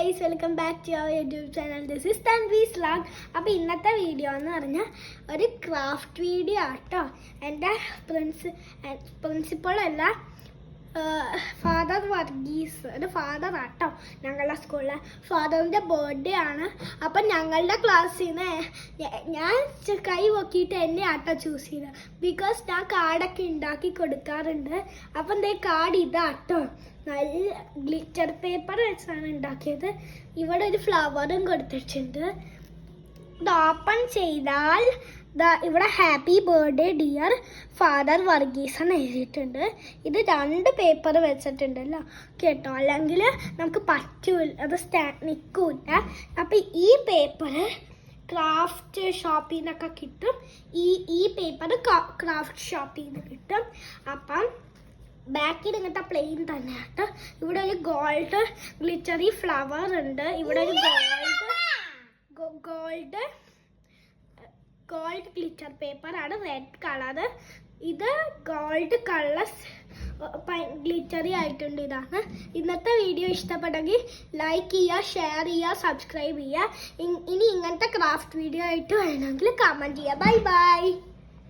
guys, welcome back to our YouTube channel. This is Tanvi's vlog. അപ്പോൾ ഇന്നത്തെ video എന്ന് പറഞ്ഞാൽ ഒരു ക്രാഫ്റ്റ് വീഡിയോ ആട്ടോ. എൻ്റെ പ്രിൻസിപ്പൾ അല്ല, ഫാദർ വർഗീസ്, ഒരു ഫാദർ ആട്ടോ ഞങ്ങളുടെ സ്കൂളിലെ. ഫാദറിൻ്റെ ബർത്ത്ഡേ ആണ്. അപ്പം ഞങ്ങളുടെ ക്ലാസ്സിൽ നിന്ന് ഞാൻ കൈ പൊക്കിയിട്ട് എന്നെ ആട്ടോ ചൂസ് ചെയ്തത്. ബിക്കോസ് ഞാൻ കാർഡൊക്കെ ഉണ്ടാക്കി കൊടുക്കാറുണ്ട്. അപ്പം എന്തേ കാർഡ് ഇതാട്ടോ, നല്ല ഗ്ലിറ്റർ പേപ്പർ വെച്ചാണ് ഉണ്ടാക്കിയത്. ഇവിടെ ഒരു ഫ്ലവറും കൊടുത്തിട്ടുണ്ട്. ഇത് ഓപ്പൺ ചെയ്താൽ ഇവിടെ happy birthday dear father Varghese എന്ന് എഴുതിയിട്ടുണ്ട്. ഇത് 2 പേപ്പർ വെച്ചിട്ടുണ്ടല്ലോ കേട്ടോ, അല്ലെങ്കിൽ നമുക്ക് പറ്റൂല, അത് നിൽക്കൂല. അപ്പം ഈ പേപ്പർ ക്രാഫ്റ്റ് ഷോപ്പിൽ നിന്നൊക്കെ കിട്ടും. ഈ പേപ്പർ ക്രാഫ്റ്റ് ഷോപ്പിൽ നിന്ന് കിട്ടും. അപ്പം ബാക്കിൽ ഇങ്ങനത്തെ പ്ലെയിൻ തന്നെ ആട്ടോ. ഇവിടെ ഒരു ഗോൾഡ് ഗ്ലിറ്ററി ഫ്ലവർ ഉണ്ട്. ഇവിടെ ഒരു ഗോൾഡ് ഗ്ലിറ്റർ പേപ്പർ ആണ്, റെഡ് കളർ. ഇത് ഗോൾഡ് കളർ ഗ്ലിറ്ററി ആയിട്ടുണ്ട്. ഇതാണ് ഇന്നത്തെ വീഡിയോ. ഇഷ്ടപ്പെട്ടെങ്കിൽ ലൈക്ക് ചെയ്യുക, ഷെയർ ചെയ്യുക, സബ്സ്ക്രൈബ് ചെയ്യുക. ഇനി ഇങ്ങനത്തെ ക്രാഫ്റ്റ് വീഡിയോ ആയിട്ട് വേണമെങ്കിൽ കമൻറ്റ് ചെയ്യുക. Bye bye.